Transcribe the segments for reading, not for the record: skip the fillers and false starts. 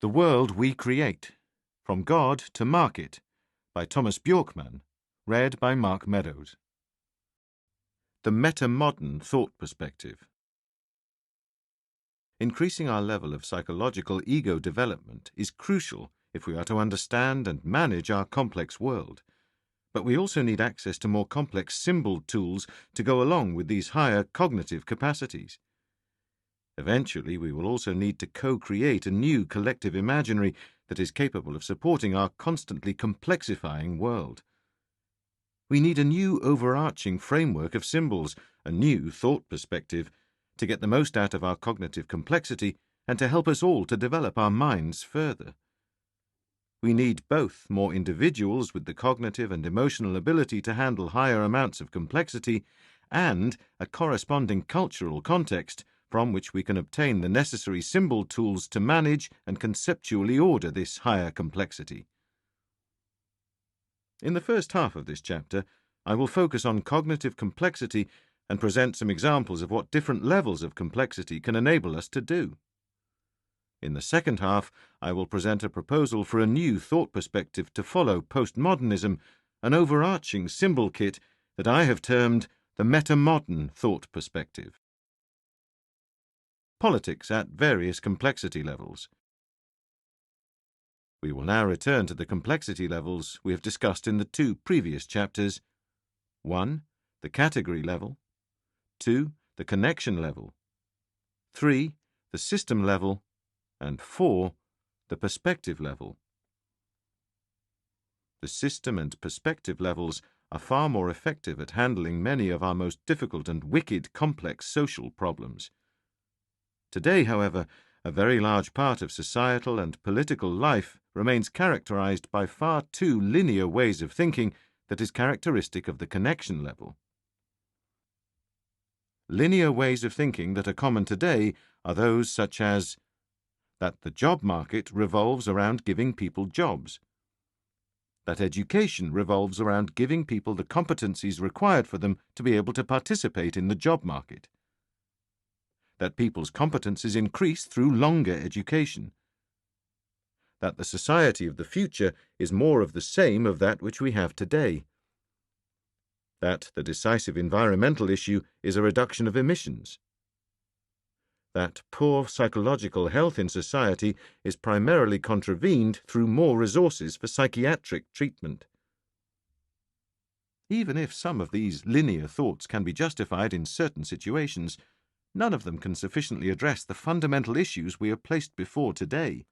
The World We Create, From God to Market, by Tomas Björkman, read by Mark Meadows. The Metamodern Thought Perspective. Increasing our level of psychological ego development is crucial if we are to understand and manage our complex world. But we also need access to more complex symbol tools to go along with these higher cognitive capacities. Eventually, we will also need to co-create a new collective imaginary that is capable of supporting our constantly complexifying world. We need a new overarching framework of symbols, a new thought perspective, to get the most out of our cognitive complexity and to help us all to develop our minds further. We need both more individuals with the cognitive and emotional ability to handle higher amounts of complexity and a corresponding cultural context from which we can obtain the necessary symbol tools to manage and conceptually order this higher complexity. In the first half of this chapter, I will focus on cognitive complexity and present some examples of what different levels of complexity can enable us to do. In the second half, I will present a proposal for a new thought perspective to follow postmodernism, an overarching symbol kit that I have termed the Metamodern thought perspective. Politics at various complexity levels. We will now return to the complexity levels we have discussed in the two previous chapters. 1. The category level. 2. The connection level. 3. The system level. And 4. The perspective level. The system and perspective levels are far more effective at handling many of our most difficult and wicked complex social problems. Today, however, a very large part of societal and political life remains characterized by far too linear ways of thinking that is characteristic of the connection level. Linear ways of thinking that are common today are those such as that the job market revolves around giving people jobs, that education revolves around giving people the competencies required for them to be able to participate in the job market, that people's competencies increase through longer education, that the society of the future is more of the same of that which we have today, that the decisive environmental issue is a reduction of emissions, that poor psychological health in society is primarily contravened through more resources for psychiatric treatment. Even if some of these linear thoughts can be justified in certain situations, none of them can sufficiently address the fundamental issues we are placed before today.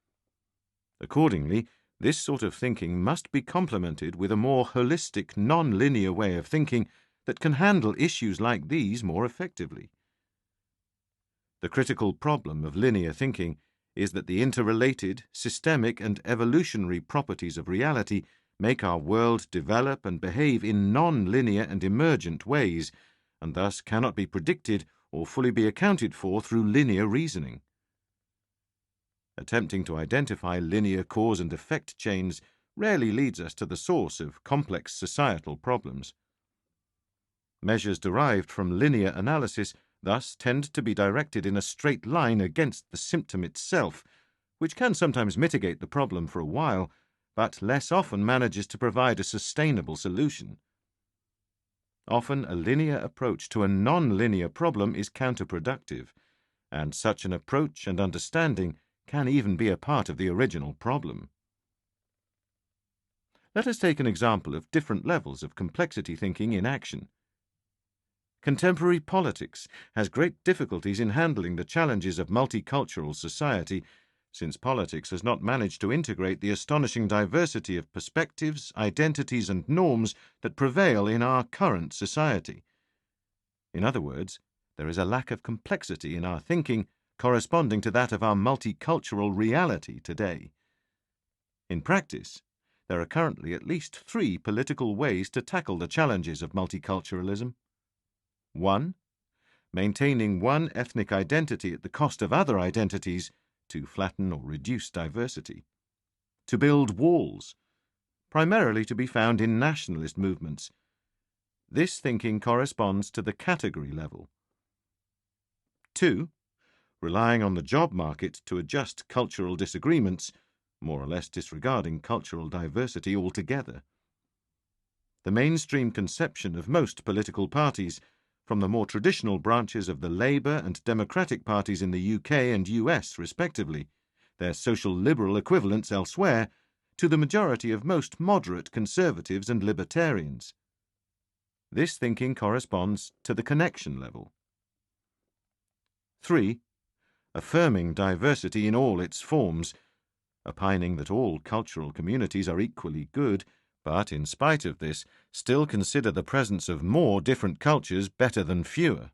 Accordingly, this sort of thinking must be complemented with a more holistic, non-linear way of thinking that can handle issues like these more effectively. The critical problem of linear thinking is that the interrelated, systemic, and evolutionary properties of reality make our world develop and behave in non-linear and emergent ways, and thus cannot be predicted or fully be accounted for through linear reasoning. Attempting to identify linear cause and effect chains rarely leads us to the source of complex societal problems. Measures derived from linear analysis thus tend to be directed in a straight line against the symptom itself, which can sometimes mitigate the problem for a while, but less often manages to provide a sustainable solution. Often a linear approach to a non-linear problem is counterproductive, and such an approach and understanding can even be a part of the original problem. Let us take an example of different levels of complexity thinking in action. Contemporary politics has great difficulties in handling the challenges of multicultural society, since politics has not managed to integrate the astonishing diversity of perspectives, identities, and norms that prevail in our current society. In other words, there is a lack of complexity in our thinking corresponding to that of our multicultural reality today. In practice, there are currently at least 3 political ways to tackle the challenges of multiculturalism. 1. Maintaining one ethnic identity at the cost of other identities to flatten or reduce diversity. To build walls, primarily to be found in nationalist movements. This thinking corresponds to the category level. 2. relying on the job market to adjust cultural disagreements, more or less disregarding cultural diversity altogether. The mainstream conception of most political parties, from the more traditional branches of the Labour and Democratic parties in the UK and US respectively, their social liberal equivalents elsewhere, to the majority of most moderate conservatives and libertarians. This thinking corresponds to the connection level. 3. Affirming diversity in all its forms, opining that all cultural communities are equally good, but in spite of this, still consider the presence of more different cultures better than fewer.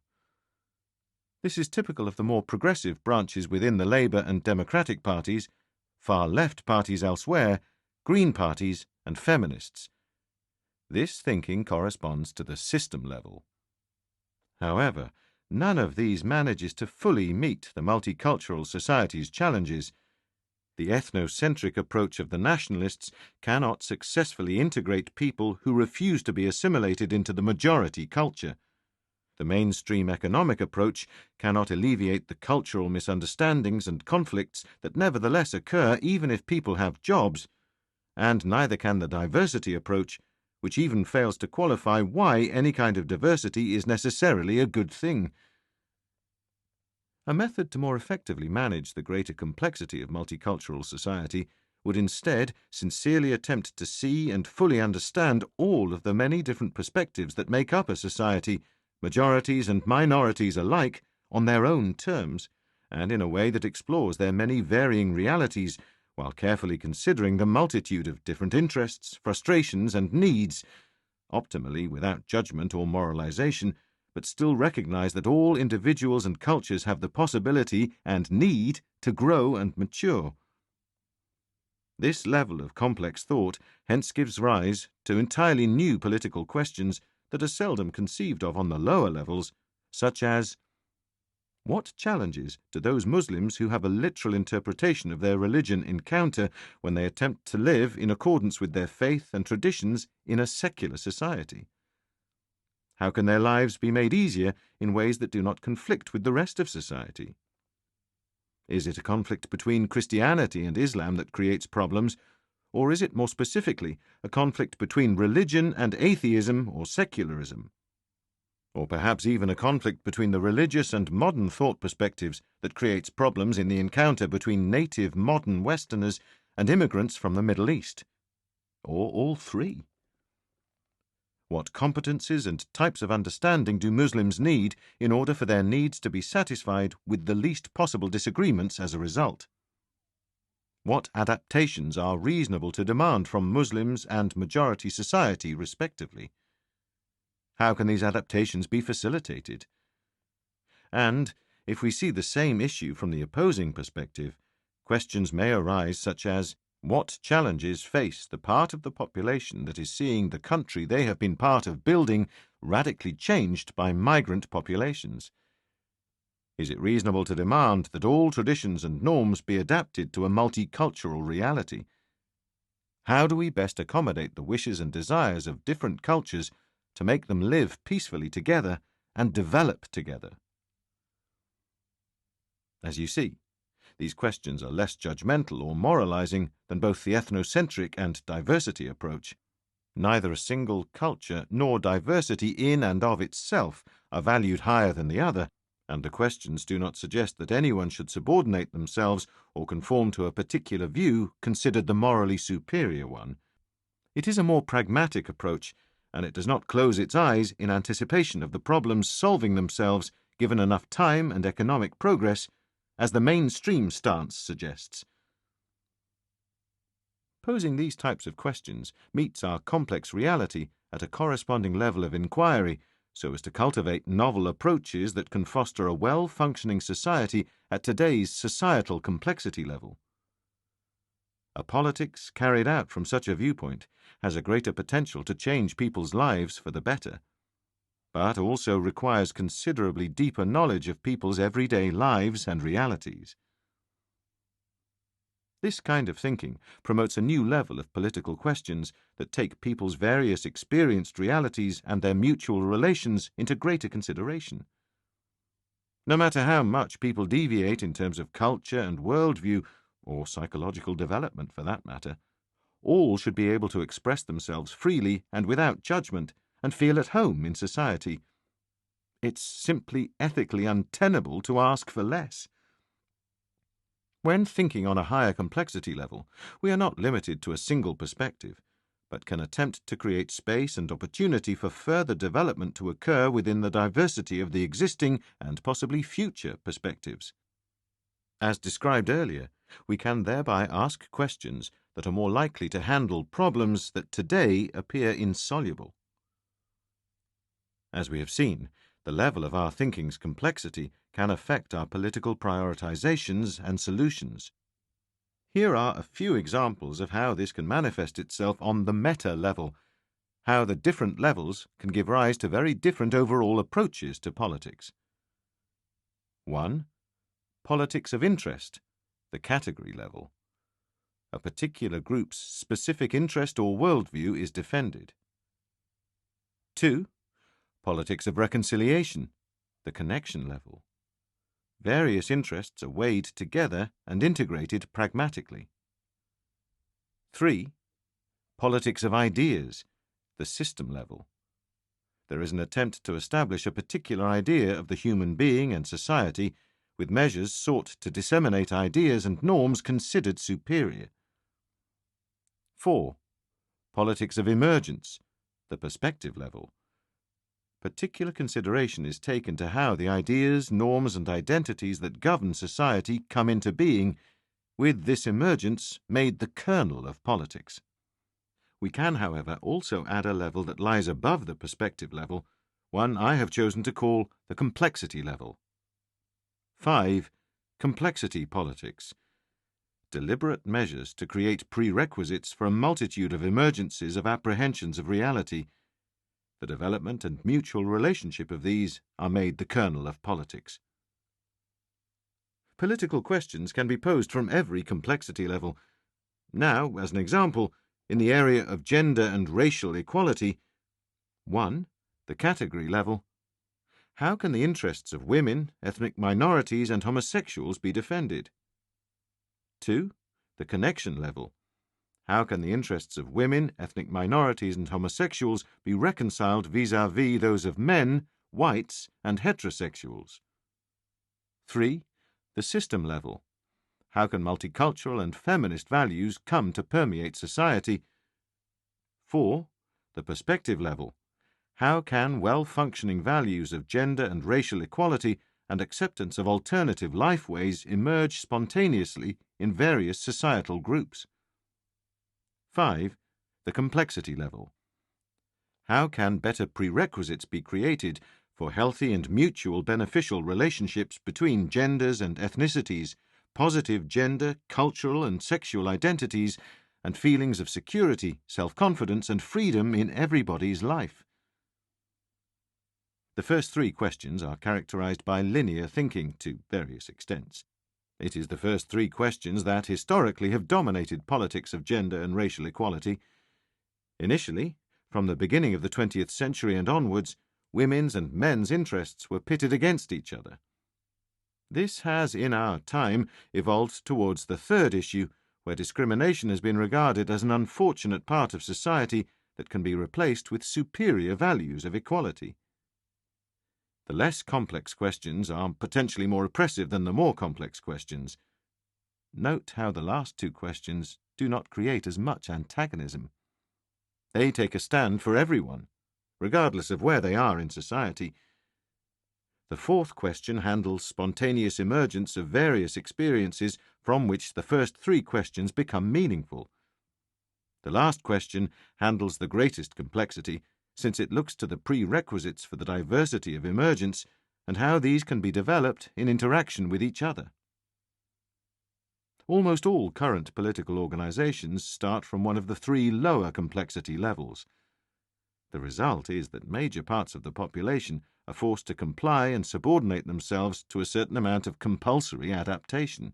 This is typical of the more progressive branches within the Labour and Democratic parties, far-left parties elsewhere, Green parties and feminists. This thinking corresponds to the system level. However, none of these manages to fully meet the multicultural society's challenges. The ethnocentric approach of the nationalists cannot successfully integrate people who refuse to be assimilated into the majority culture. The mainstream economic approach cannot alleviate the cultural misunderstandings and conflicts that nevertheless occur even if people have jobs, and neither can the diversity approach, which even fails to qualify why any kind of diversity is necessarily a good thing. A method to more effectively manage the greater complexity of multicultural society would instead sincerely attempt to see and fully understand all of the many different perspectives that make up a society, majorities and minorities alike, on their own terms, and in a way that explores their many varying realities, while carefully considering the multitude of different interests, frustrations, and needs, optimally without judgment or moralization, but still recognize that all individuals and cultures have the possibility and need to grow and mature. This level of complex thought hence gives rise to entirely new political questions that are seldom conceived of on the lower levels, such as, what challenges do those Muslims who have a literal interpretation of their religion encounter when they attempt to live in accordance with their faith and traditions in a secular society? How can their lives be made easier in ways that do not conflict with the rest of society? Is it a conflict between Christianity and Islam that creates problems, or is it more specifically a conflict between religion and atheism or secularism? Or perhaps even a conflict between the religious and modern thought perspectives that creates problems in the encounter between native modern Westerners and immigrants from the Middle East? Or all three? What competencies and types of understanding do Muslims need in order for their needs to be satisfied with the least possible disagreements as a result? What adaptations are reasonable to demand from Muslims and majority society, respectively? How can these adaptations be facilitated? And, if we see the same issue from the opposing perspective, questions may arise such as, what challenges face the part of the population that is seeing the country they have been part of building radically changed by migrant populations? Is it reasonable to demand that all traditions and norms be adapted to a multicultural reality? How do we best accommodate the wishes and desires of different cultures to make them live peacefully together and develop together? As you see, these questions are less judgmental or moralizing than both the ethnocentric and diversity approach. Neither a single culture nor diversity in and of itself are valued higher than the other, and the questions do not suggest that anyone should subordinate themselves or conform to a particular view considered the morally superior one. It is a more pragmatic approach, and it does not close its eyes in anticipation of the problems solving themselves given enough time and economic progress, as the mainstream stance suggests. Posing these types of questions meets our complex reality at a corresponding level of inquiry, so as to cultivate novel approaches that can foster a well-functioning society at today's societal complexity level. A politics carried out from such a viewpoint has a greater potential to change people's lives for the better, but also requires considerably deeper knowledge of people's everyday lives and realities. This kind of thinking promotes a new level of political questions that take people's various experienced realities and their mutual relations into greater consideration. No matter how much people deviate in terms of culture and worldview, or psychological development for that matter, all should be able to express themselves freely and without judgment and feel at home in society. It's simply ethically untenable to ask for less. When thinking on a higher complexity level, we are not limited to a single perspective, but can attempt to create space and opportunity for further development to occur within the diversity of the existing and possibly future perspectives. As described earlier, we can thereby ask questions that are more likely to handle problems that today appear insoluble. As we have seen, the level of our thinking's complexity can affect our political prioritizations and solutions. Here are a few examples of how this can manifest itself on the meta level, how the different levels can give rise to very different overall approaches to politics. 1. Politics of interest, the category level. A particular group's specific interest or worldview is defended. 2. Politics of reconciliation, the connection level. Various interests are weighed together and integrated pragmatically. 3. Politics of ideas, the system level. There is an attempt to establish a particular idea of the human being and society, with measures sought to disseminate ideas and norms considered superior. 4. Politics of emergence, the perspective level. Particular consideration is taken to how the ideas, norms, and identities that govern society come into being, with this emergence made the kernel of politics. We can, however, also add a level that lies above the perspective level, one I have chosen to call the complexity level. 5. Complexity politics. Deliberate measures to create prerequisites for a multitude of emergencies of apprehensions of reality. The development and mutual relationship of these are made the kernel of politics. Political questions can be posed from every complexity level. Now, as an example, in the area of gender and racial equality, 1. The category level. How can the interests of women, ethnic minorities, and homosexuals be defended? 2. The connection level. How can the interests of women, ethnic minorities, and homosexuals be reconciled vis-à-vis those of men, whites, and heterosexuals? 3. The system level. How can multicultural and feminist values come to permeate society? 4. The perspective level. How can well-functioning values of gender and racial equality and acceptance of alternative lifeways emerge spontaneously in various societal groups? 5. The complexity level. How can better prerequisites be created for healthy and mutual beneficial relationships between genders and ethnicities, positive gender, cultural, and sexual identities, and feelings of security, self-confidence, and freedom in everybody's life? The first 3 questions are characterized by linear thinking to various extents. It is the first 3 questions that historically have dominated politics of gender and racial equality. Initially, from the beginning of the 20th century and onwards, women's and men's interests were pitted against each other. This has, in our time, evolved towards the third issue, where discrimination has been regarded as an unfortunate part of society that can be replaced with superior values of equality. The less complex questions are potentially more oppressive than the more complex questions. Note how the last 2 questions do not create as much antagonism. They take a stand for everyone, regardless of where they are in society. The 4th question handles spontaneous emergence of various experiences from which the first 3 questions become meaningful. The last question handles the greatest complexity, since it looks to the prerequisites for the diversity of emergence and how these can be developed in interaction with each other. Almost all current political organizations start from one of the 3 lower complexity levels. The result is that major parts of the population are forced to comply and subordinate themselves to a certain amount of compulsory adaptation.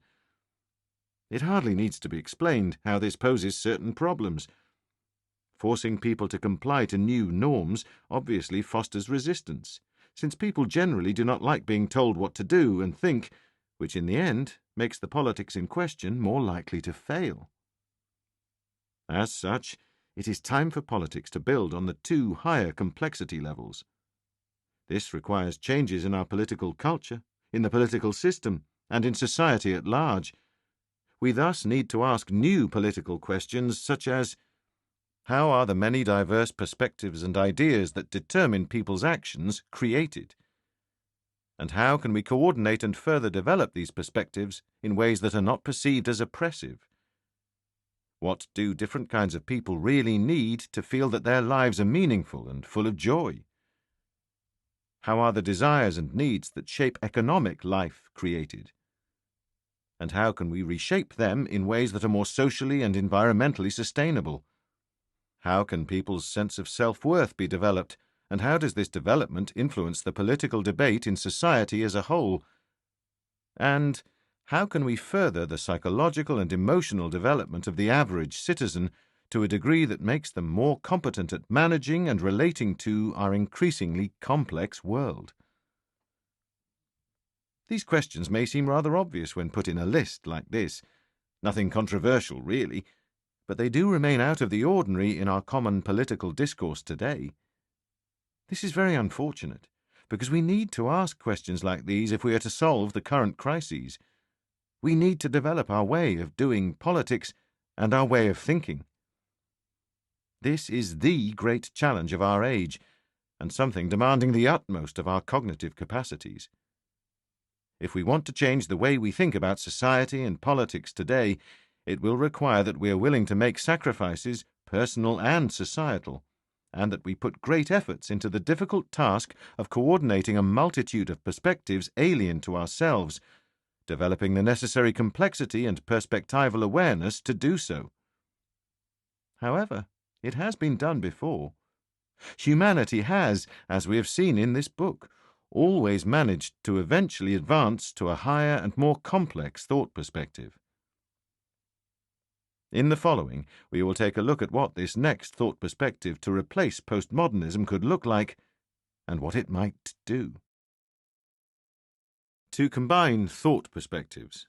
It hardly needs to be explained how this poses certain problems. Forcing people to comply to new norms obviously fosters resistance, since people generally do not like being told what to do and think, which in the end makes the politics in question more likely to fail. As such, it is time for politics to build on the two higher complexity levels. This requires changes in our political culture, in the political system, and in society at large. We thus need to ask new political questions such as, how are the many diverse perspectives and ideas that determine people's actions created? And how can we coordinate and further develop these perspectives in ways that are not perceived as oppressive? What do different kinds of people really need to feel that their lives are meaningful and full of joy? How are the desires and needs that shape economic life created? And how can we reshape them in ways that are more socially and environmentally sustainable? How can people's sense of self-worth be developed, and how does this development influence the political debate in society as a whole? And how can we further the psychological and emotional development of the average citizen to a degree that makes them more competent at managing and relating to our increasingly complex world? These questions may seem rather obvious when put in a list like this. Nothing controversial, really, but they do remain out of the ordinary in our common political discourse today. This is very unfortunate, because we need to ask questions like these if we are to solve the current crises. We need to develop our way of doing politics and our way of thinking. This is the great challenge of our age, and something demanding the utmost of our cognitive capacities. If we want to change the way we think about society and politics today, it will require that we are willing to make sacrifices, personal and societal, and that we put great efforts into the difficult task of coordinating a multitude of perspectives alien to ourselves, developing the necessary complexity and perspectival awareness to do so. However, it has been done before. Humanity has, as we have seen in this book, always managed to eventually advance to a higher and more complex thought perspective. In the following, we will take a look at what this next thought perspective to replace postmodernism could look like, and what it might do. To combine thought perspectives.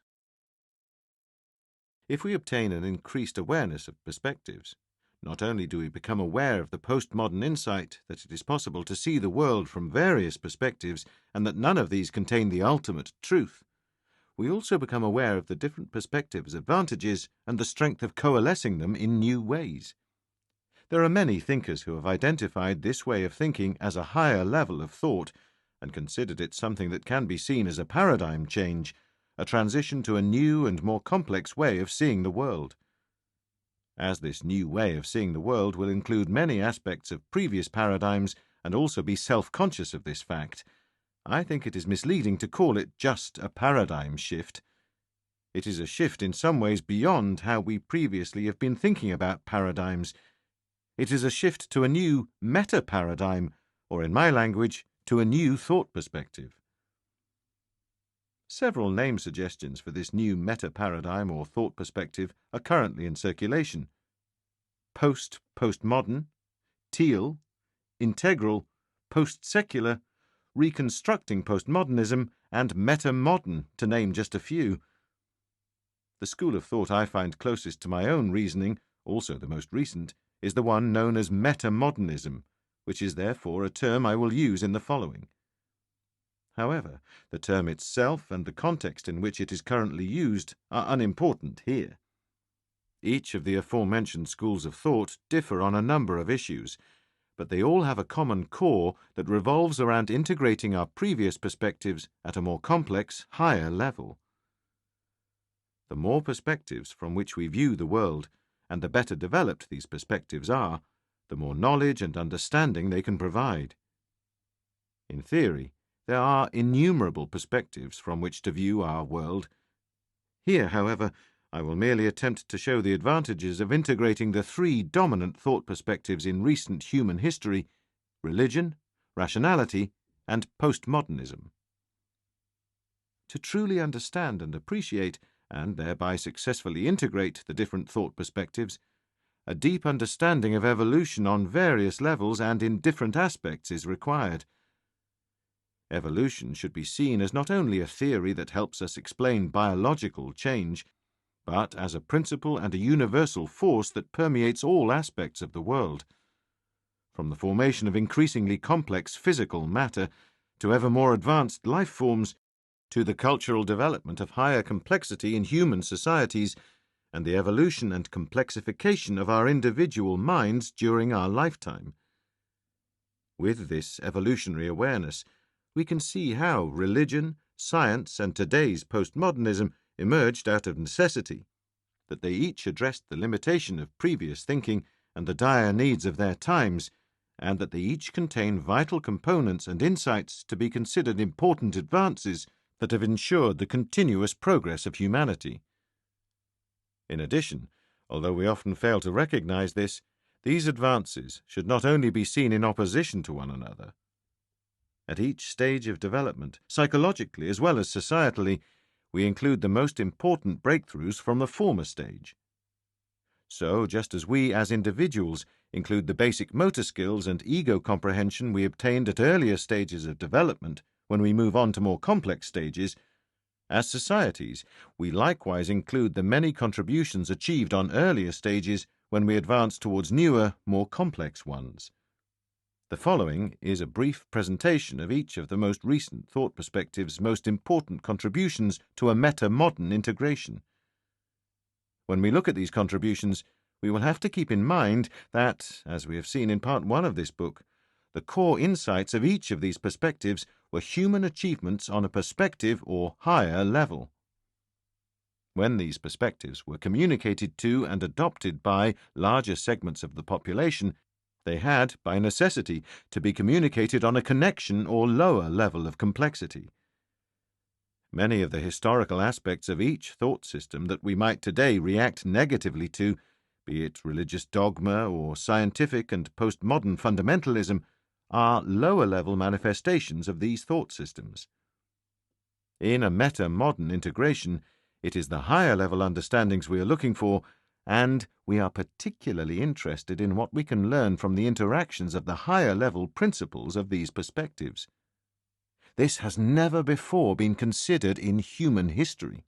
If we obtain an increased awareness of perspectives, not only do we become aware of the postmodern insight that it is possible to see the world from various perspectives and that none of these contain the ultimate truth, we also become aware of the different perspectives' advantages and the strength of coalescing them in new ways. There are many thinkers who have identified this way of thinking as a higher level of thought and considered it something that can be seen as a paradigm change, a transition to a new and more complex way of seeing the world. As this new way of seeing the world will include many aspects of previous paradigms and also be self-conscious of this fact, I think it is misleading to call it just a paradigm shift. It is a shift in some ways beyond how we previously have been thinking about paradigms. It is a shift to a new meta-paradigm, or in my language, to a new thought perspective. Several name suggestions for this new meta-paradigm or thought perspective are currently in circulation. Postmodern, teal, integral, post-secular, reconstructing postmodernism, and metamodern, to name just a few. The school of thought I find closest to my own reasoning, also the most recent, is the one known as metamodernism, which is therefore a term I will use in the following. However, the term itself and the context in which it is currently used are unimportant here. Each of the aforementioned schools of thought differ on a number of issues, but they all have a common core that revolves around integrating our previous perspectives at a more complex, higher level. The more perspectives from which we view the world, and the better developed these perspectives are, the more knowledge and understanding they can provide. In theory, there are innumerable perspectives from which to view our world. Here, however, I will merely attempt to show the advantages of integrating the three dominant thought perspectives in recent human history: religion, rationality, and postmodernism. To truly understand and appreciate, and thereby successfully integrate the different thought perspectives, a deep understanding of evolution on various levels and in different aspects is required. Evolution should be seen as not only a theory that helps us explain biological change, but as a principle and a universal force that permeates all aspects of the world. From the formation of increasingly complex physical matter to ever more advanced life forms, to the cultural development of higher complexity in human societies, and the evolution and complexification of our individual minds during our lifetime. With this evolutionary awareness, we can see how religion, science, and today's postmodernism emerged out of necessity, that they each addressed the limitation of previous thinking and the dire needs of their times, and that they each contain vital components and insights to be considered important advances that have ensured the continuous progress of humanity. In addition, although we often fail to recognize this, these advances should not only be seen in opposition to one another. At each stage of development, psychologically as well as societally, we include the most important breakthroughs from the former stage. So, just as we as individuals include the basic motor skills and ego comprehension we obtained at earlier stages of development when we move on to more complex stages, as societies, we likewise include the many contributions achieved on earlier stages when we advance towards newer, more complex ones. The following is a brief presentation of each of the most recent thought perspectives' most important contributions to a meta-modern integration. When we look at these contributions, we will have to keep in mind that, as we have seen in part 1 of this book, the core insights of each of these perspectives were human achievements on a perspective or higher level. When these perspectives were communicated to and adopted by larger segments of the population, they had, by necessity, to be communicated on a connection or lower level of complexity. Many of the historical aspects of each thought system that we might today react negatively to, be it religious dogma or scientific and postmodern fundamentalism, are lower-level manifestations of these thought systems. In a meta-modern integration, it is the higher-level understandings we are looking for, and we are particularly interested in what we can learn from the interactions of the higher-level principles of these perspectives. This has never before been considered in human history.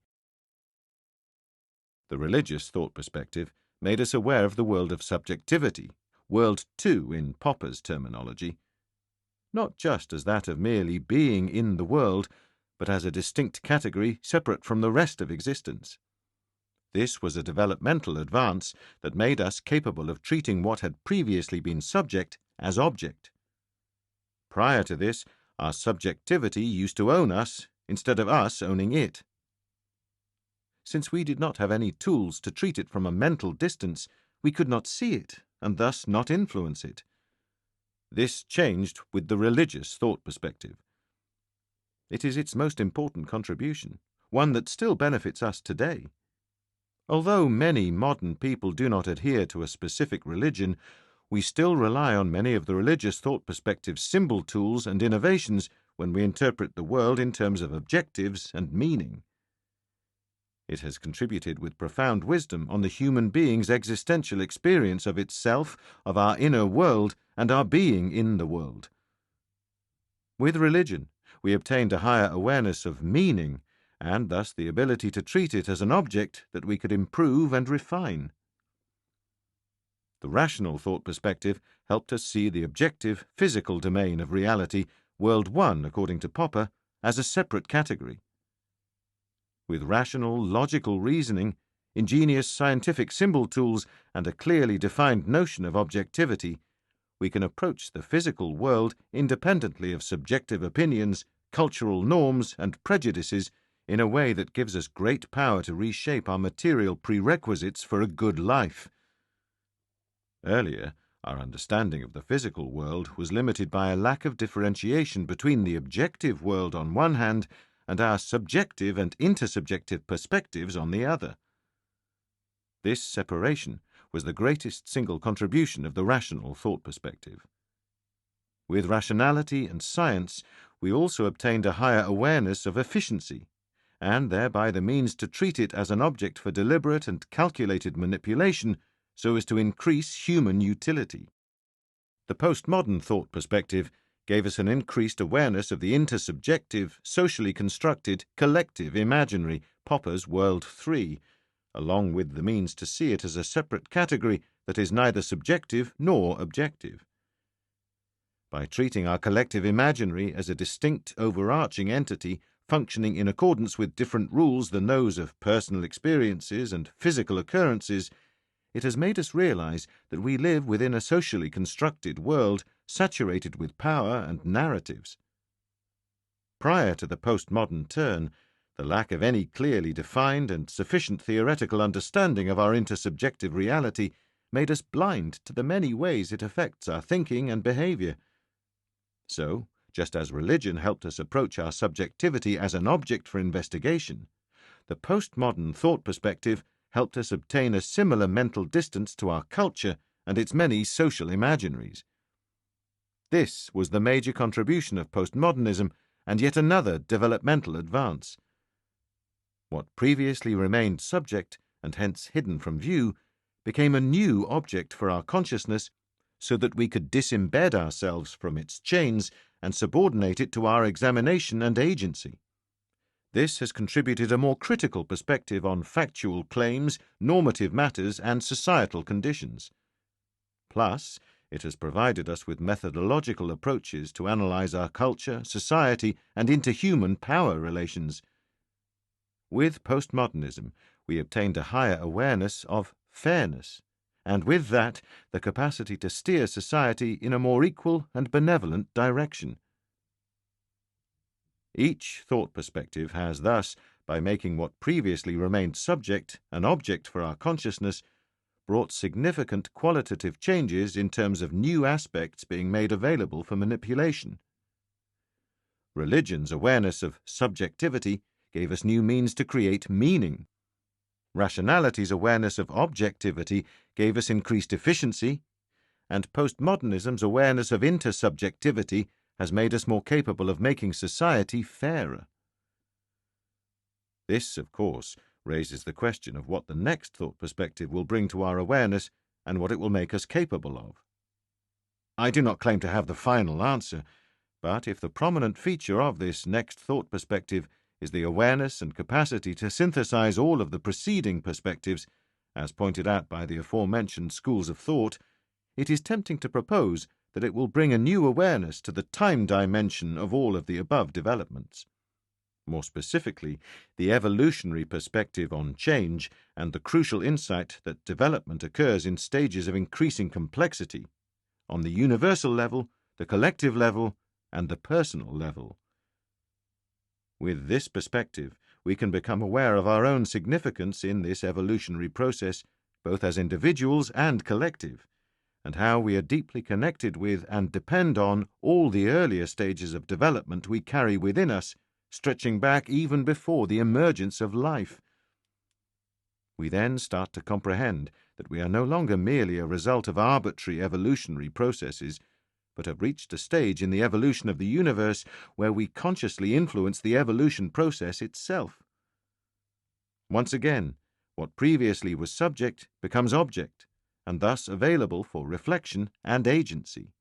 The religious thought perspective made us aware of the world of subjectivity, World 2 in Popper's terminology, not just as that of merely being in the world, but as a distinct category separate from the rest of existence. This was a developmental advance that made us capable of treating what had previously been subject as object. Prior to this, our subjectivity used to own us instead of us owning it. Since we did not have any tools to treat it from a mental distance, we could not see it and thus not influence it. This changed with the religious thought perspective. It is its most important contribution, one that still benefits us today. Although many modern people do not adhere to a specific religion, we still rely on many of the religious thought perspective's symbol tools and innovations when we interpret the world in terms of objectives and meaning. It has contributed with profound wisdom on the human being's existential experience of itself, of our inner world, and our being in the world. With religion, we obtained a higher awareness of meaning, and thus the ability to treat it as an object that we could improve and refine. The rational thought perspective helped us see the objective, physical domain of reality, World 1, according to Popper, as a separate category. With rational, logical reasoning, ingenious scientific symbol tools, and a clearly defined notion of objectivity, we can approach the physical world independently of subjective opinions, cultural norms, and prejudices in a way that gives us great power to reshape our material prerequisites for a good life. Earlier, our understanding of the physical world was limited by a lack of differentiation between the objective world on one hand and our subjective and intersubjective perspectives on the other. This separation was the greatest single contribution of the rational thought perspective. With rationality and science, we also obtained a higher awareness of efficiency, and thereby the means to treat it as an object for deliberate and calculated manipulation so as to increase human utility. The postmodern thought perspective gave us an increased awareness of the intersubjective, socially constructed, collective imaginary, Popper's World 3, along with the means to see it as a separate category that is neither subjective nor objective. By treating our collective imaginary as a distinct, overarching entity functioning in accordance with different rules than those of personal experiences and physical occurrences, it has made us realize that we live within a socially constructed world saturated with power and narratives. Prior to the postmodern turn, the lack of any clearly defined and sufficient theoretical understanding of our intersubjective reality made us blind to the many ways it affects our thinking and behavior. So, just as religion helped us approach our subjectivity as an object for investigation, the postmodern thought perspective helped us obtain a similar mental distance to our culture and its many social imaginaries. This was the major contribution of postmodernism, and yet another developmental advance. What previously remained subject, and hence hidden from view, became a new object for our consciousness, so that we could disembed ourselves from its chains and subordinate it to our examination and agency. This has contributed a more critical perspective on factual claims, normative matters, and societal conditions. Plus, it has provided us with methodological approaches to analyze our culture, society, and interhuman power relations. With postmodernism, we obtained a higher awareness of fairness, and with that, the capacity to steer society in a more equal and benevolent direction. Each thought perspective has thus, by making what previously remained subject an object for our consciousness, brought significant qualitative changes in terms of new aspects being made available for manipulation. Religion's awareness of subjectivity gave us new means to create meaning. Rationality's awareness of objectivity gave us increased efficiency, and postmodernism's awareness of intersubjectivity has made us more capable of making society fairer. This, of course, raises the question of what the next thought perspective will bring to our awareness and what it will make us capable of. I do not claim to have the final answer, but if the prominent feature of this next thought perspective is the awareness and capacity to synthesize all of the preceding perspectives, as pointed out by the aforementioned schools of thought, it is tempting to propose that it will bring a new awareness to the time dimension of all of the above developments. More specifically, the evolutionary perspective on change and the crucial insight that development occurs in stages of increasing complexity, on the universal level, the collective level, and the personal level. With this perspective, we can become aware of our own significance in this evolutionary process, both as individuals and collective, and how we are deeply connected with and depend on all the earlier stages of development we carry within us, stretching back even before the emergence of life. We then start to comprehend that we are no longer merely a result of arbitrary evolutionary processes, but have reached a stage in the evolution of the universe where we consciously influence the evolution process itself. Once again, what previously was subject becomes object, and thus available for reflection and agency.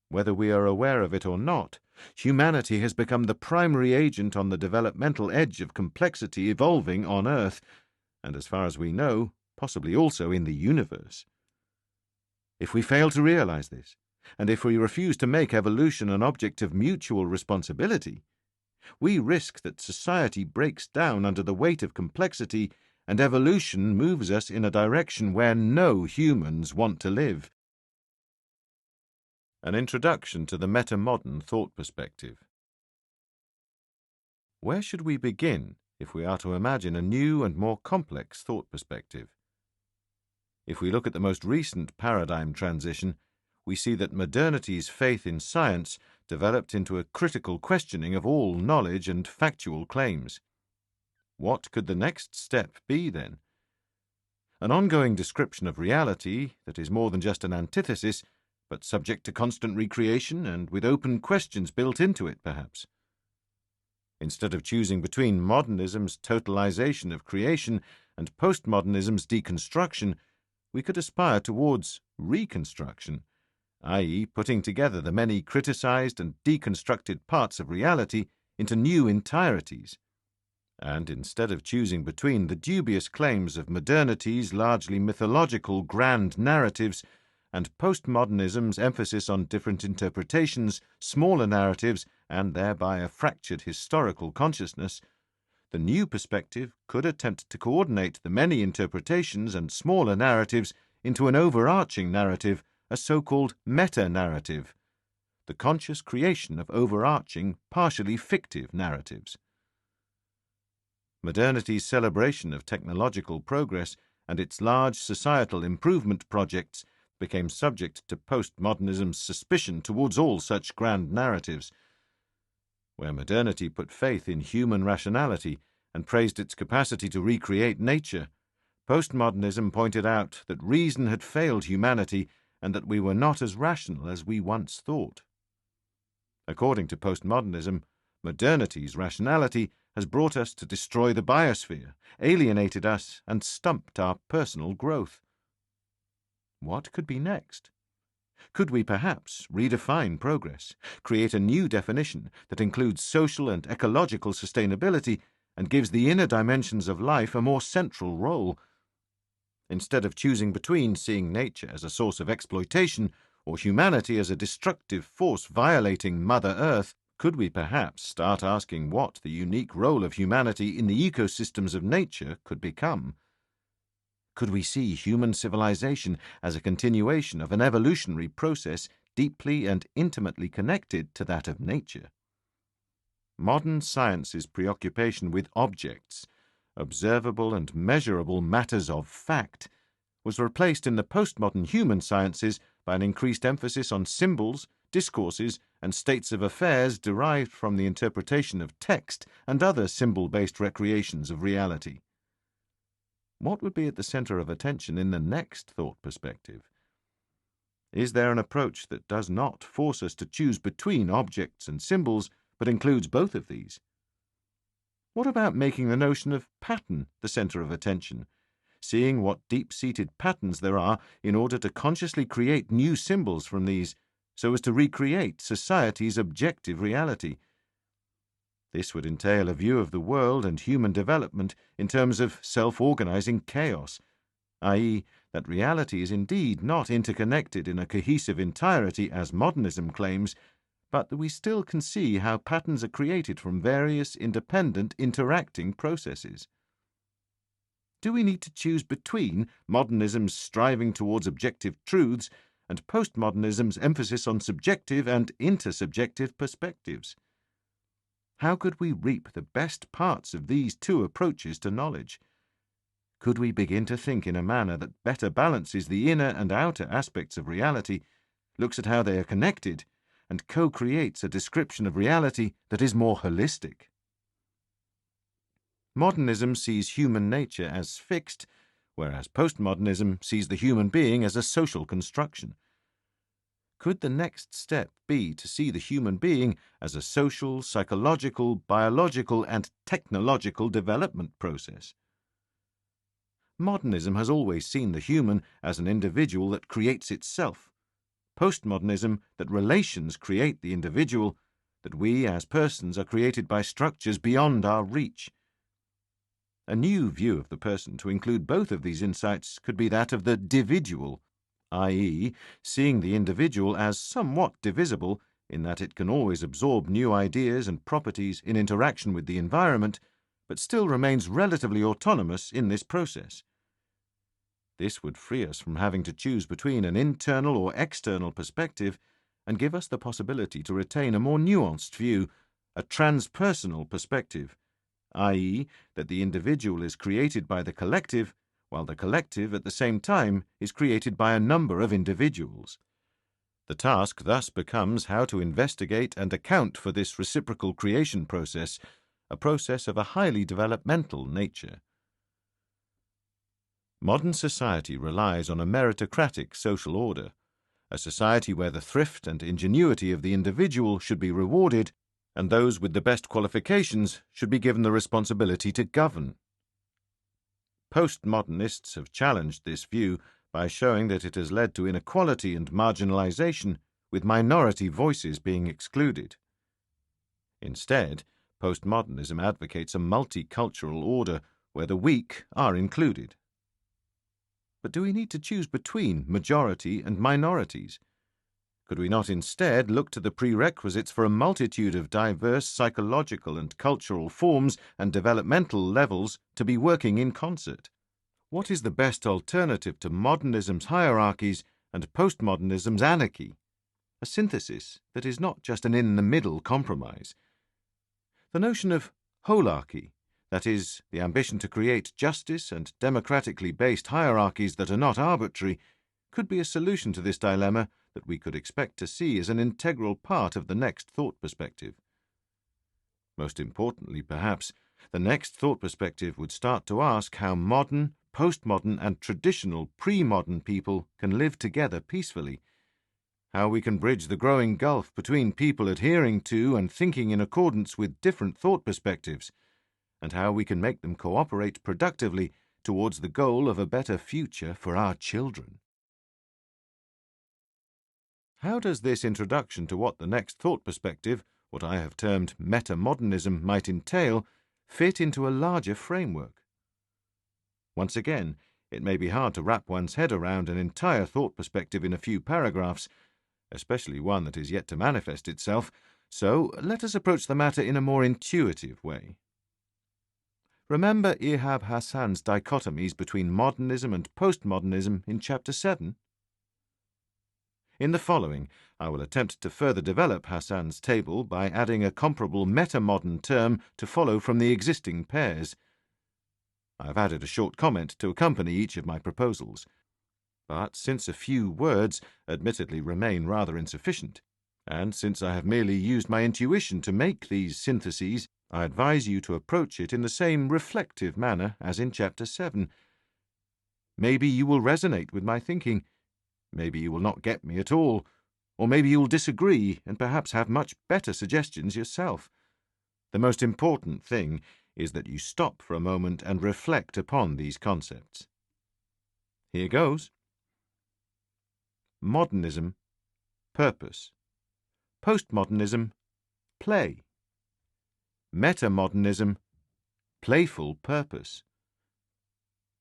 Whether we are aware of it or not, humanity has become the primary agent on the developmental edge of complexity evolving on Earth, and as far as we know, possibly also in the universe. If we fail to realize this, and if we refuse to make evolution an object of mutual responsibility, we risk that society breaks down under the weight of complexity and evolution moves us in a direction where no humans want to live. An introduction to the metamodern thought perspective. Where should we begin if we are to imagine a new and more complex thought perspective? If we look at the most recent paradigm transition, we see that modernity's faith in science developed into a critical questioning of all knowledge and factual claims. What could the next step be, then? An ongoing description of reality that is more than just an antithesis, but subject to constant recreation and with open questions built into it, perhaps. Instead of choosing between modernism's totalization of creation and postmodernism's deconstruction, we could aspire towards reconstruction, i.e., putting together the many criticized and deconstructed parts of reality into new entireties. And instead of choosing between the dubious claims of modernity's largely mythological grand narratives and postmodernism's emphasis on different interpretations, smaller narratives, and thereby a fractured historical consciousness, the new perspective could attempt to coordinate the many interpretations and smaller narratives into an overarching narrative, a so-called meta-narrative, the conscious creation of overarching, partially fictive narratives. Modernity's celebration of technological progress and its large societal improvement projects became subject to postmodernism's suspicion towards all such grand narratives. Where modernity put faith in human rationality and praised its capacity to recreate nature, postmodernism pointed out that reason had failed humanity and that we were not as rational as we once thought. According to postmodernism, modernity's rationality has brought us to destroy the biosphere, alienated us, and stumped our personal growth. What could be next? Could we perhaps redefine progress, create a new definition that includes social and ecological sustainability and gives the inner dimensions of life a more central role? Instead of choosing between seeing nature as a source of exploitation or humanity as a destructive force violating Mother Earth, could we perhaps start asking what the unique role of humanity in the ecosystems of nature could become? Could we see human civilization as a continuation of an evolutionary process deeply and intimately connected to that of nature? Modern science's preoccupation with objects, observable and measurable matters of fact, was replaced in the postmodern human sciences by an increased emphasis on symbols, discourses, and states of affairs derived from the interpretation of text and other symbol-based recreations of reality. What would be at the center of attention in the next thought perspective? Is there an approach that does not force us to choose between objects and symbols, but includes both of these? What about making the notion of pattern the center of attention, seeing what deep-seated patterns there are in order to consciously create new symbols from these, so as to recreate society's objective reality? This would entail a view of the world and human development in terms of self-organizing chaos, i.e., that reality is indeed not interconnected in a cohesive entirety as modernism claims, but that we still can see how patterns are created from various independent interacting processes. Do we need to choose between modernism's striving towards objective truths and postmodernism's emphasis on subjective and intersubjective perspectives? How could we reap the best parts of these two approaches to knowledge? Could we begin to think in a manner that better balances the inner and outer aspects of reality, looks at how they are connected, and co-creates a description of reality that is more holistic? Modernism sees human nature as fixed, whereas postmodernism sees the human being as a social construction. Could the next step be to see the human being as a social, psychological, biological, and technological development process? Modernism has always seen the human as an individual that creates itself. Postmodernism, that relations create the individual, that we as persons are created by structures beyond our reach. A new view of the person to include both of these insights could be that of the dividual, i.e., seeing the individual as somewhat divisible in that it can always absorb new ideas and properties in interaction with the environment, but still remains relatively autonomous in this process. This would free us from having to choose between an internal or external perspective and give us the possibility to retain a more nuanced view, a transpersonal perspective, i.e., that the individual is created by the collective, while the collective at the same time is created by a number of individuals. The task thus becomes how to investigate and account for this reciprocal creation process, a process of a highly developmental nature. Modern society relies on a meritocratic social order, a society where the thrift and ingenuity of the individual should be rewarded, and those with the best qualifications should be given the responsibility to govern. Postmodernists have challenged this view by showing that it has led to inequality and marginalization, with minority voices being excluded. Instead, postmodernism advocates a multicultural order where the weak are included. But do we need to choose between majority and minorities? Could we not instead look to the prerequisites for a multitude of diverse psychological and cultural forms and developmental levels to be working in concert? What is the best alternative to modernism's hierarchies and postmodernism's anarchy? A synthesis that is not just an in-the-middle compromise. The notion of holarchy, that is, the ambition to create justice and democratically based hierarchies that are not arbitrary, could be a solution to this dilemma that we could expect to see as an integral part of the next thought perspective. Most importantly, perhaps, the next thought perspective would start to ask how modern, postmodern and traditional pre-modern people can live together peacefully, how we can bridge the growing gulf between people adhering to and thinking in accordance with different thought perspectives, and how we can make them cooperate productively towards the goal of a better future for our children. How does this introduction to what the next thought perspective, what I have termed metamodernism, might entail, fit into a larger framework? Once again, it may be hard to wrap one's head around an entire thought perspective in a few paragraphs, especially one that is yet to manifest itself, so let us approach the matter in a more intuitive way. Remember Ihab Hassan's dichotomies between modernism and postmodernism in Chapter 7? In the following, I will attempt to further develop Hassan's table by adding a comparable metamodern term to follow from the existing pairs. I have added a short comment to accompany each of my proposals. But since a few words admittedly remain rather insufficient, and since I have merely used my intuition to make these syntheses, I advise you to approach it in the same reflective manner as in Chapter 7. Maybe you will resonate with my thinking. Maybe you will not get me at all, or maybe you will disagree and perhaps have much better suggestions yourself. The most important thing is that you stop for a moment and reflect upon these concepts. Here goes. Modernism, purpose. Postmodernism, play. Metamodernism, playful purpose.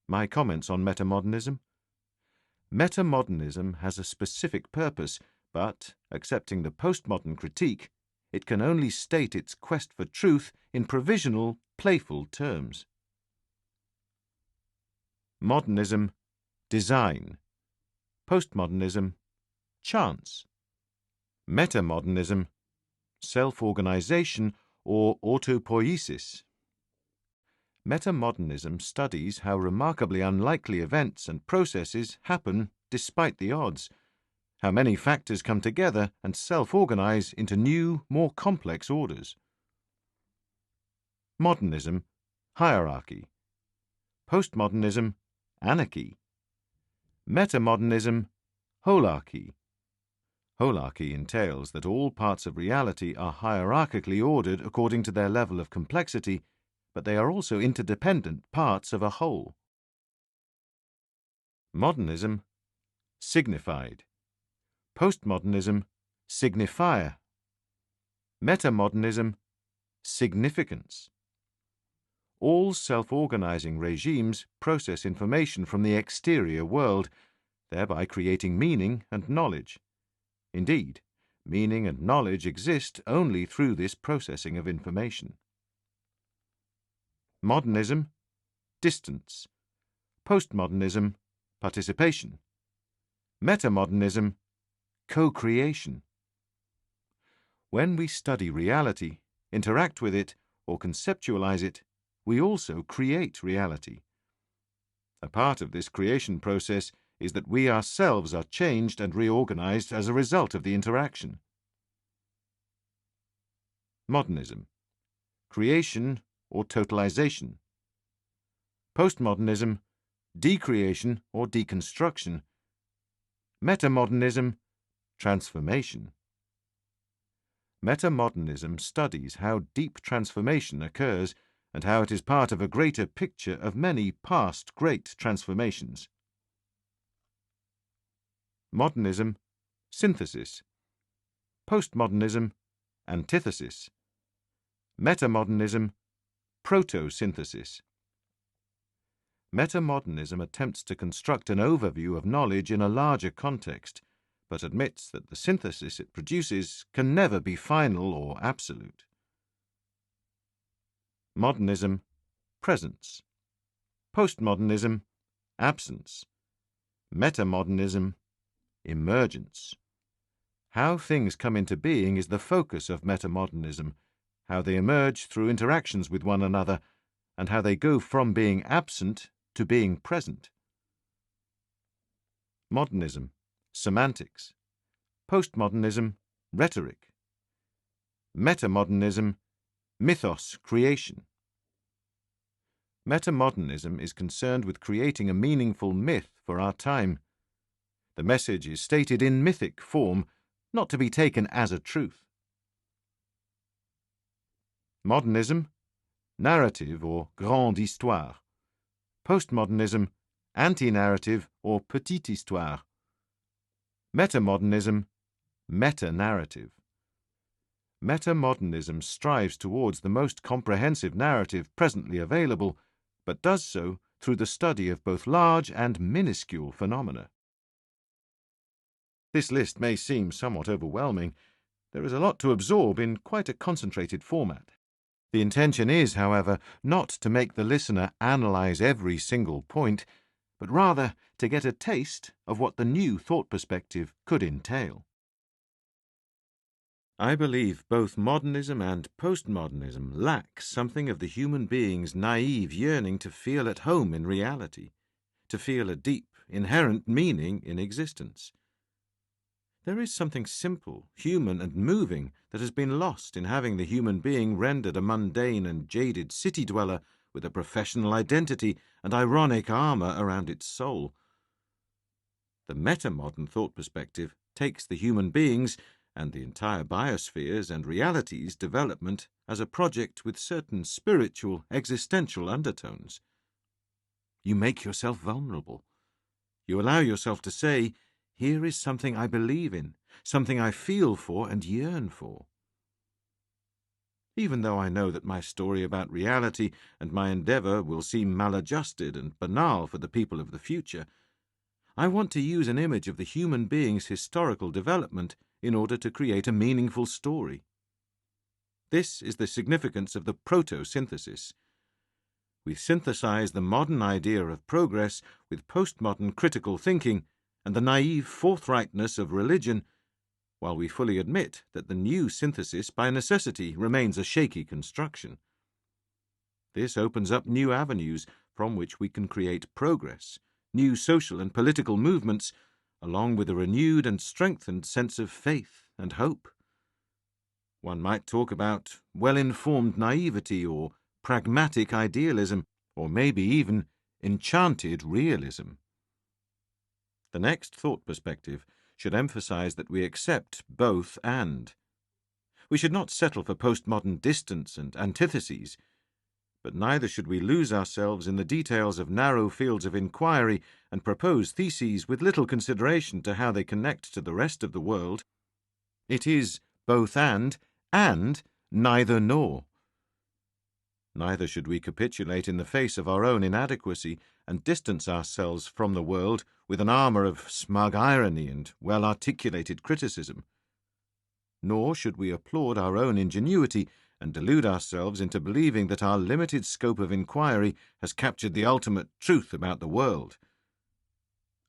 My comments on metamodernism. Metamodernism has a specific purpose, but, accepting the postmodern critique, it can only state its quest for truth in provisional, playful terms. Modernism, design. Postmodernism, chance. Metamodernism, self-organization or autopoiesis. Metamodernism studies how remarkably unlikely events and processes happen despite the odds, how many factors come together and self-organize into new, more complex orders. Modernism, hierarchy. Postmodernism, anarchy. Metamodernism, holarchy. Holarchy entails that all parts of reality are hierarchically ordered according to their level of complexity, but they are also interdependent parts of a whole. Modernism, signified. Postmodernism, signifier. Metamodernism, significance. All self-organizing regimes process information from the exterior world, thereby creating meaning and knowledge. Indeed, meaning and knowledge exist only through this processing of information. Modernism, distance. Postmodernism, participation. Metamodernism, co-creation. When we study reality, interact with it, or conceptualize it, we also create reality. A part of this creation process is that we ourselves are changed and reorganized as a result of the interaction. Modernism, creation or totalization. Postmodernism, decreation or deconstruction. Metamodernism, transformation. Metamodernism studies how deep transformation occurs and how it is part of a greater picture of many past great transformations. modernism, synthesis; postmodernism, antithesis; metamodernism, proto-synthesis. Metamodernism attempts to construct an overview of knowledge in a larger context, but admits that the synthesis it produces can never be final or absolute. Modernism, presence; postmodernism, absence; metamodernism, emergence. How things come into being is the focus of metamodernism, how they emerge through interactions with one another, and how they go from being absent to being present. Modernism, semantics; postmodernism, rhetoric; metamodernism, mythos, creation. Metamodernism is concerned with creating a meaningful myth for our time. The message is stated in mythic form, not to be taken as a truth. Modernism, narrative or grande histoire; postmodernism, anti-narrative or petite histoire; metamodernism, meta-narrative. Metamodernism strives towards the most comprehensive narrative presently available, but does so through the study of both large and minuscule phenomena. This list may seem somewhat overwhelming. There is a lot to absorb in quite a concentrated format. The intention is, however, not to make the listener analyze every single point, but rather to get a taste of what the new thought perspective could entail. I believe both modernism and postmodernism lack something of the human being's naive yearning to feel at home in reality, to feel a deep, inherent meaning in existence. There is something simple, human, and moving that has been lost in having the human being rendered a mundane and jaded city dweller with a professional identity and ironic armor around its soul. The metamodern thought perspective takes the human beings and the entire biosphere's and reality's development as a project with certain spiritual, existential undertones. You make yourself vulnerable. You allow yourself to say, here is something I believe in, something I feel for and yearn for. Even though I know that my story about reality and my endeavor will seem maladjusted and banal for the people of the future, I want to use an image of the human being's historical development in order to create a meaningful story. This is the significance of the proto-synthesis. We synthesize the modern idea of progress with postmodern critical thinking and the naive forthrightness of religion, while we fully admit that the new synthesis by necessity remains a shaky construction. This opens up new avenues from which we can create progress, new social and political movements, along with a renewed and strengthened sense of faith and hope. One might talk about well-informed naivety or pragmatic idealism, or maybe even enchanted realism. The next thought perspective should emphasize that we accept both and. We should not settle for postmodern distance and antitheses, but neither should we lose ourselves in the details of narrow fields of inquiry and propose theses with little consideration to how they connect to the rest of the world. It is both and neither nor. Neither should we capitulate in the face of our own inadequacy and distance ourselves from the world with an armor of smug irony and well-articulated criticism. Nor should we applaud our own ingenuity and delude ourselves into believing that our limited scope of inquiry has captured the ultimate truth about the world.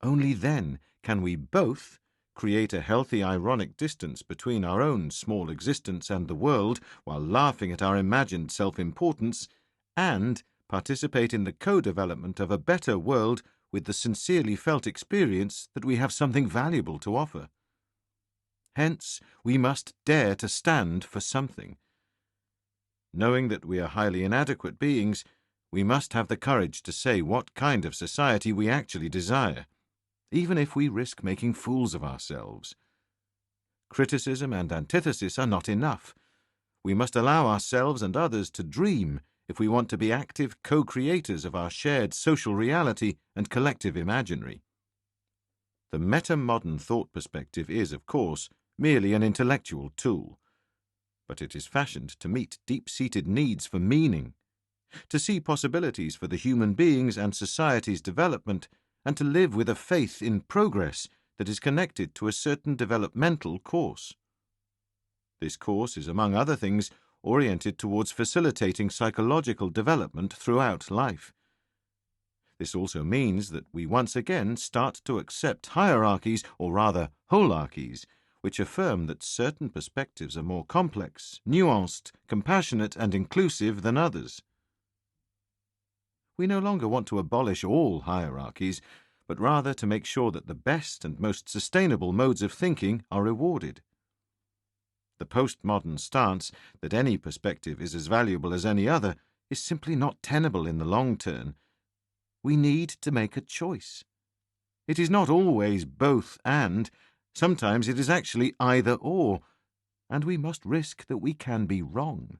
Only then can we both create a healthy ironic distance between our own small existence and the world while laughing at our imagined self-importance, and participate in the co-development of a better world with the sincerely felt experience that we have something valuable to offer. Hence, we must dare to stand for something. Knowing that we are highly inadequate beings, we must have the courage to say what kind of society we actually desire, even if we risk making fools of ourselves. Criticism and antithesis are not enough. We must allow ourselves and others to dream if we want to be active co-creators of our shared social reality and collective imaginary. The metamodern thought perspective is, of course, merely an intellectual tool, but it is fashioned to meet deep-seated needs for meaning, to see possibilities for the human beings and society's development, and to live with a faith in progress that is connected to a certain developmental course. This course is, among other things, oriented towards facilitating psychological development throughout life. This also means that we once again start to accept hierarchies, or rather holarchies, which affirm that certain perspectives are more complex, nuanced, compassionate, and inclusive than others. We no longer want to abolish all hierarchies, but rather to make sure that the best and most sustainable modes of thinking are rewarded. The postmodern stance that any perspective is as valuable as any other is simply not tenable in the long term. We need to make a choice. It is not always both and, sometimes it is actually either or, and we must risk that we can be wrong.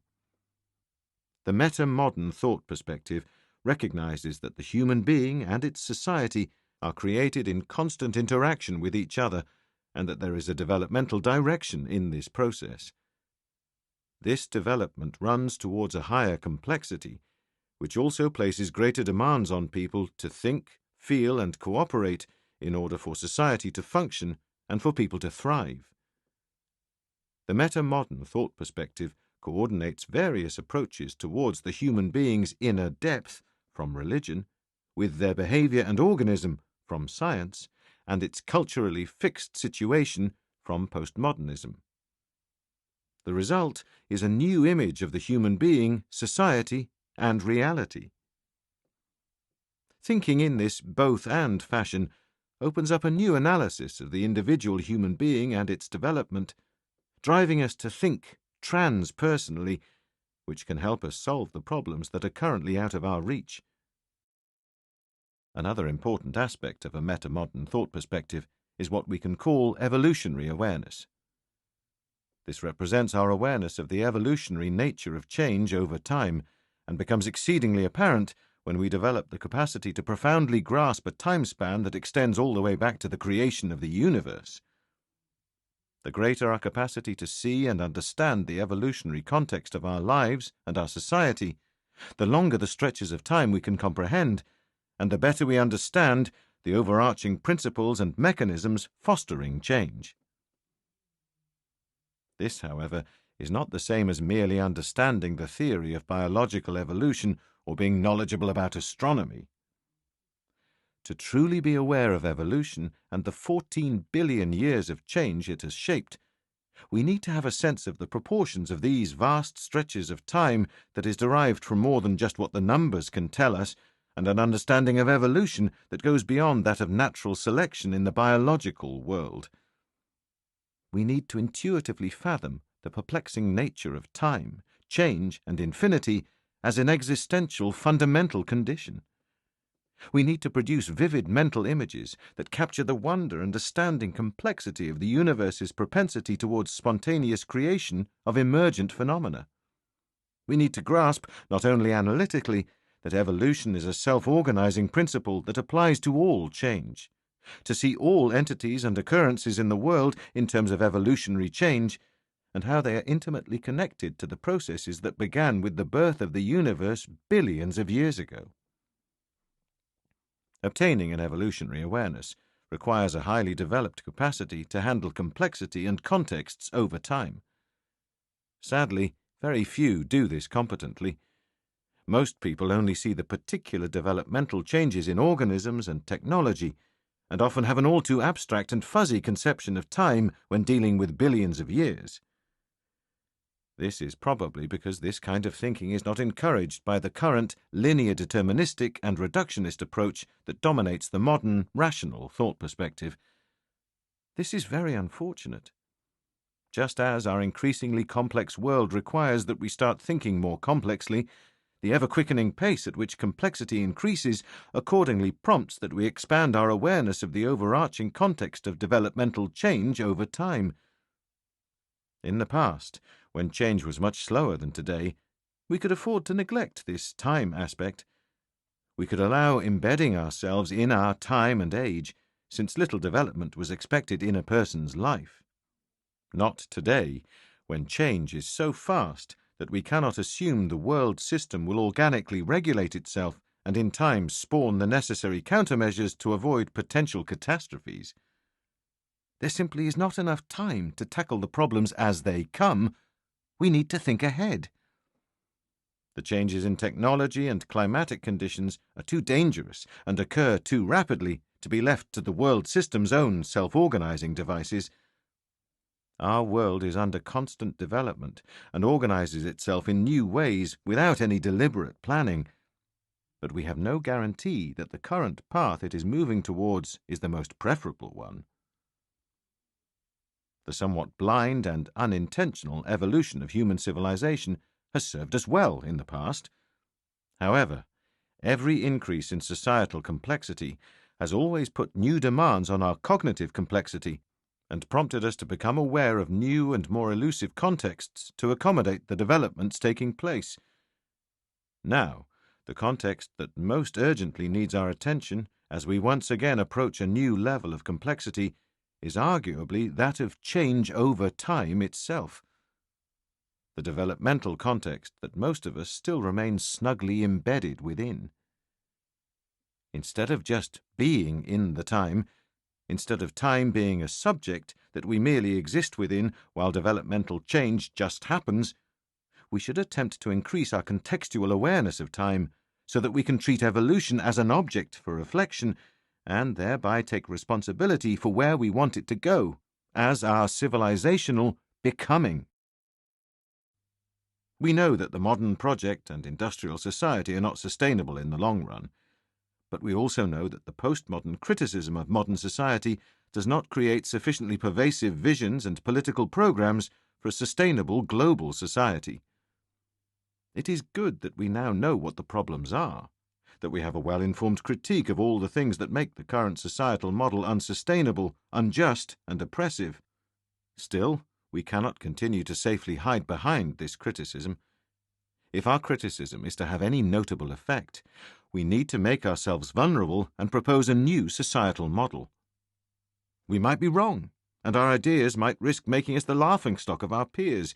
The metamodern thought perspective recognizes that the human being and its society are created in constant interaction with each other, and that there is a developmental direction in this process. This development runs towards a higher complexity, which also places greater demands on people to think, feel, and cooperate in order for society to function and for people to thrive. The metamodern thought perspective coordinates various approaches towards the human being's inner depth from religion, with their behavior and organism from science, and its culturally fixed situation from postmodernism. The result is a new image of the human being, society, and reality. Thinking in this both-and fashion opens up a new analysis of the individual human being and its development, driving us to think transpersonally, which can help us solve the problems that are currently out of our reach. Another important aspect of a metamodern thought perspective is what we can call evolutionary awareness. This represents our awareness of the evolutionary nature of change over time, and becomes exceedingly apparent when we develop the capacity to profoundly grasp a time span that extends all the way back to the creation of the universe. The greater our capacity to see and understand the evolutionary context of our lives and our society, the longer the stretches of time we can comprehend, and the better we understand the overarching principles and mechanisms fostering change. This, however, is not the same as merely understanding the theory of biological evolution or being knowledgeable about astronomy. To truly be aware of evolution and the 14 billion years of change it has shaped, we need to have a sense of the proportions of these vast stretches of time that is derived from more than just what the numbers can tell us, and an understanding of evolution that goes beyond that of natural selection in the biological world. We need to intuitively fathom the perplexing nature of time, change, and infinity as an existential fundamental condition. We need to produce vivid mental images that capture the wonder and astounding complexity of the universe's propensity towards spontaneous creation of emergent phenomena. We need to grasp, not only analytically, that evolution is a self-organizing principle that applies to all change, to see all entities and occurrences in the world in terms of evolutionary change, and how they are intimately connected to the processes that began with the birth of the universe billions of years ago. Obtaining an evolutionary awareness requires a highly developed capacity to handle complexity and contexts over time. Sadly, very few do this competently. Most people only see the particular developmental changes in organisms and technology, and often have an all too abstract and fuzzy conception of time when dealing with billions of years. This is probably because this kind of thinking is not encouraged by the current linear deterministic and reductionist approach that dominates the modern, rational thought perspective. This is very unfortunate. Just as our increasingly complex world requires that we start thinking more complexly, the ever-quickening pace at which complexity increases accordingly prompts that we expand our awareness of the overarching context of developmental change over time. In the past, when change was much slower than today, we could afford to neglect this time aspect. We could allow embedding ourselves in our time and age, since little development was expected in a person's life. Not today, when change is so fast that we cannot assume the world system will organically regulate itself and in time spawn the necessary countermeasures to avoid potential catastrophes. There simply is not enough time to tackle the problems as they come. We need to think ahead. The changes in technology and climatic conditions are too dangerous and occur too rapidly to be left to the world system's own self-organizing devices. Our world is under constant development and organizes itself in new ways without any deliberate planning. But we have no guarantee that the current path it is moving towards is the most preferable one. The somewhat blind and unintentional evolution of human civilization has served us well in the past. However, every increase in societal complexity has always put new demands on our cognitive complexity and prompted us to become aware of new and more elusive contexts to accommodate the developments taking place. Now, the context that most urgently needs our attention as we once again approach a new level of complexity is arguably that of change over time itself. The developmental context that most of us still remain snugly embedded within. Instead of just being in the time, instead of time being a subject that we merely exist within while developmental change just happens, we should attempt to increase our contextual awareness of time so that we can treat evolution as an object for reflection and thereby take responsibility for where we want it to go, as our civilizational becoming. We know that the modern project and industrial society are not sustainable in the long run, but we also know that the postmodern criticism of modern society does not create sufficiently pervasive visions and political programs for a sustainable global society. It is good that we now know what the problems are, that we have a well-informed critique of all the things that make the current societal model unsustainable, unjust, and oppressive. Still, we cannot continue to safely hide behind this criticism. If our criticism is to have any notable effect, we need to make ourselves vulnerable and propose a new societal model. We might be wrong, and our ideas might risk making us the laughingstock of our peers.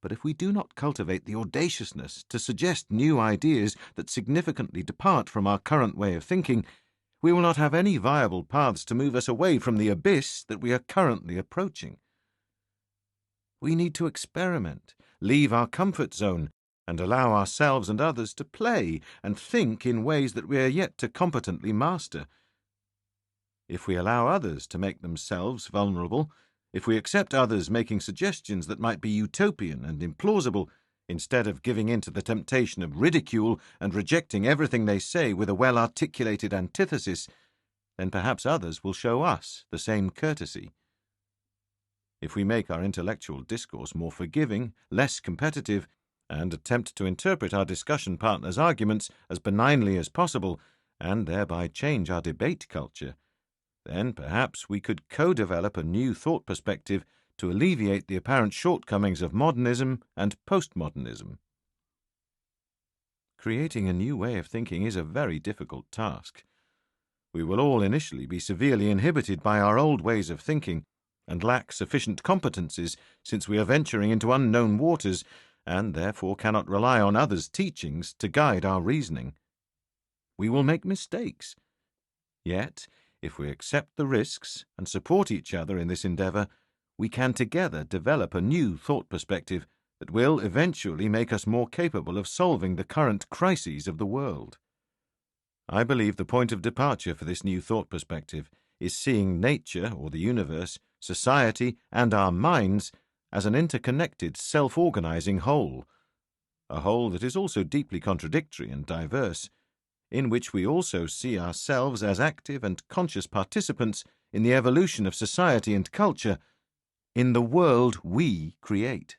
But if we do not cultivate the audaciousness to suggest new ideas that significantly depart from our current way of thinking, we will not have any viable paths to move us away from the abyss that we are currently approaching. We need to experiment, leave our comfort zone, and allow ourselves and others to play and think in ways that we are yet to competently master. If we allow others to make themselves vulnerable, if we accept others making suggestions that might be utopian and implausible, instead of giving in to the temptation of ridicule and rejecting everything they say with a well-articulated antithesis, then perhaps others will show us the same courtesy. If we make our intellectual discourse more forgiving, less competitive, and attempt to interpret our discussion partners' arguments as benignly as possible, and thereby change our debate culture, then perhaps we could co-develop a new thought perspective to alleviate the apparent shortcomings of modernism and postmodernism. Creating a new way of thinking is a very difficult task. We will all initially be severely inhibited by our old ways of thinking and lack sufficient competencies since we are venturing into unknown waters and therefore cannot rely on others' teachings to guide our reasoning. We will make mistakes. Yet, if we accept the risks and support each other in this endeavor, we can together develop a new thought perspective that will eventually make us more capable of solving the current crises of the world. I believe the point of departure for this new thought perspective is seeing nature or the universe, society, and our minds as an interconnected, self-organizing whole, a whole that is also deeply contradictory and diverse, in which we also see ourselves as active and conscious participants in the evolution of society and culture, in the world we create.